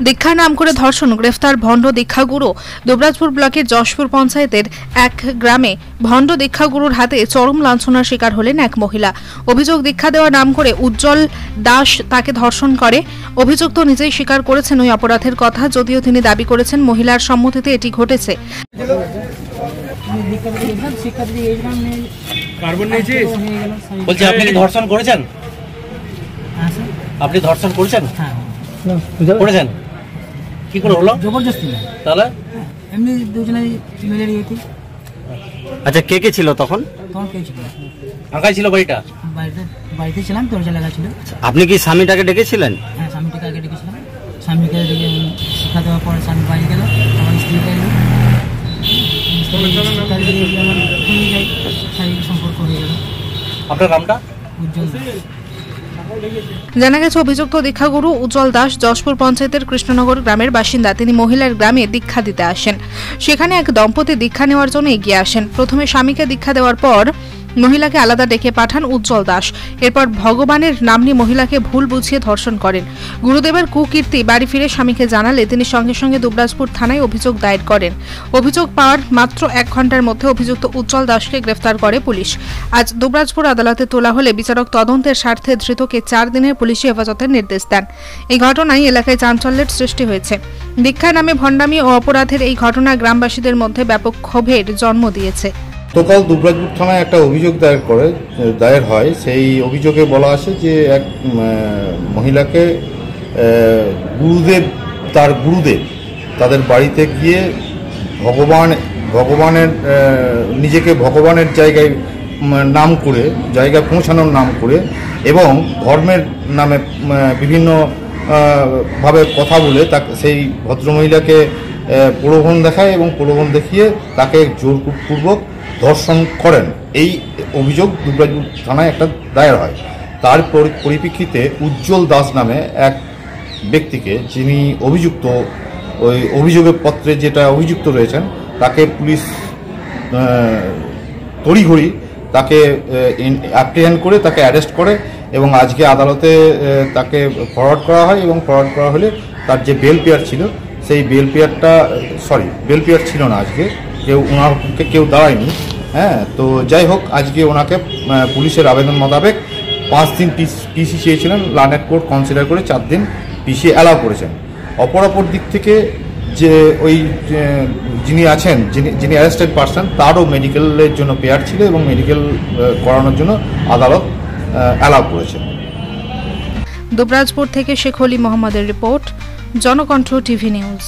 দীক্ষার নাম করে ধর্ষণ, গ্রেফতার ভণ্ড দীক্ষাগুরু। দুবরাজপুর ব্লকের যশপুর পঞ্চায়েতের এক গ্রামে ভণ্ড দীক্ষাগুরুর হাতে চরম লাঞ্ছনার শিকার হলেন এক মহিলা। অভিযোগ, দীক্ষা দেওয়ার নাম করে উজ্জ্বল দাস তাকে ধর্ষণ করে। অভিযুক্ত নিজেই স্বীকার করেছেন ওই অপরাধের কথা, যদিও তিনি দাবি করেছেন মহিলার সম্মতিতে এটি ঘটেছে। বলছি, আপনি কি ধর্ষণ করেছেন? আপনি ধর্ষণ করেছেন? করেছেন? কি করে হলো? জবরদস্তি না, তাহলে এমনি দুজনে মিলে নিয়েছি। আচ্ছা, কে কে ছিল তখন? তখন কে ছিল? ফাঁকাই ছিল বাড়িটা? বাড়িতে ছিলাম, দরজা লাগা ছিল। আপনি কি স্বামীটাকে ডেকেছিলেন? হ্যাঁ, স্বামীটাকে আগে ডেকেছিলাম। স্বামীকে ডেকে শিক্ষা দেওয়ার পরে স্বামী বাড়ি গেল, আমার স্ত্রীকে এলো। শারীরিক সম্পর্ক হয়ে গেল। আপনার নামটা? উজ্জ্বল। জানা গেছে অভিযুক্ত দীক্ষাগুরু উজ্জ্বল দাস যশপুর পঞ্চায়েতের কৃষ্ণনগর গ্রামের বাসিন্দা। তিনি মহিলার গ্রামে দীক্ষা দিতে আসেন। সেখানে এক দম্পতি দীক্ষা নেওয়ার জন্য এগিয়ে আসেন। প্রথমে স্বামীকে দীক্ষা দেওয়ার পর মহিলাকে আলাদা ডেকে পাঠান উজ্জ্বল দাস। এরপর ভগবানের নাম নিয়ে মহিলাকে ভুল বুঝিয়ে ধর্ষণ করেন। গুরুদেবের কুকীর্তি বাড়ি ফিরে স্বামীকে জানালে তিনি সঙ্গে সঙ্গে দুবরাজপুর থানায় অভিযোগ দায়ের করেন। অভিযোগ পাওয়ার মাত্র 1 ঘন্টার মধ্যে অভিযুক্ত উজ্জ্বল দাসকে গ্রেফতার করে পুলিশ। আজ দুবরাজপুর আদালতে তোলা হলে বিচারক তদন্তের স্বার্থে ধৃতকে 4 দিনের পুলিশি হেফাজতের নির্দেশ দেন। এই ঘটনায় এলাকায় চাঞ্চল্যের সৃষ্টি হয়েছে। দীক্ষার নামে ভণ্ডামি ও অপরাধের এই ঘটনা গ্রামবাসীদের মধ্যে ব্যাপক ক্ষোভের জন্ম দিয়েছে। গতকাল দুবরাজপুর থানায় একটা অভিযোগ দায়ের হয়। সেই অভিযোগে বলা আছে যে এক মহিলাকে তার গুরুদেব তাদের বাড়িতে গিয়ে ভগবানের নিজেকে ভগবানের জায়গায় নাম করে জায়গায় পৌঁছানোর নাম করে এবং ধর্মের নামে বিভিন্ন ভাবে কথা বলে সেই ভদ্রমহিলাকে প্রলোভন দেখায় এবং প্রলোভন দেখিয়ে তাকে জোরপূর্বক ধর্ষণ করেন। এই অভিযোগ দুবরাজপুর থানায় একটা দায়ের হয়। তার পরিপ্রেক্ষিতে উজ্জ্বল দাস নামে এক ব্যক্তিকে, যিনি অভিযুক্ত, ওই অভিযোগের পত্রে যেটা অভিযুক্ত রয়েছেন, তাকে পুলিশ তড়িঘড়ি তাকে অ্যাপ্রিহেন্ড করে তাকে অ্যারেস্ট করে এবং আজকে আদালতে তাকে ফরওয়ার্ড করা হয়। এবং ফরওয়ার্ড করা হলে তার যে বেল পেয়ার ছিল, সেই বেল পেয়ার ছিল না। আজকে ওনার পক্ষে কেউ দাঁড়ায়নি। হ্যাঁ, তো যাই হোক, আজকে ওনাকে পুলিশের আবেদন মোতাবেক 5 দিন পিসি চেয়েছিলেন, লার্নেড কোর্ট কনসিডার করে 4 দিন পিসি অ্যালাউ করেছেন। অপরাপর দিক থেকে যে ওই যিনি অ্যারেস্টেড পারসন, তারও মেডিকেলের জন্য পেয়ার ছিল এবং মেডিকেল করানোর জন্য আদালত অ্যালাউ করেছেন। দুবরাজপুর থেকে শেখ অলি মোহাম্মদের রিপোর্ট, জনকণ্ঠ টিভি নিউজ।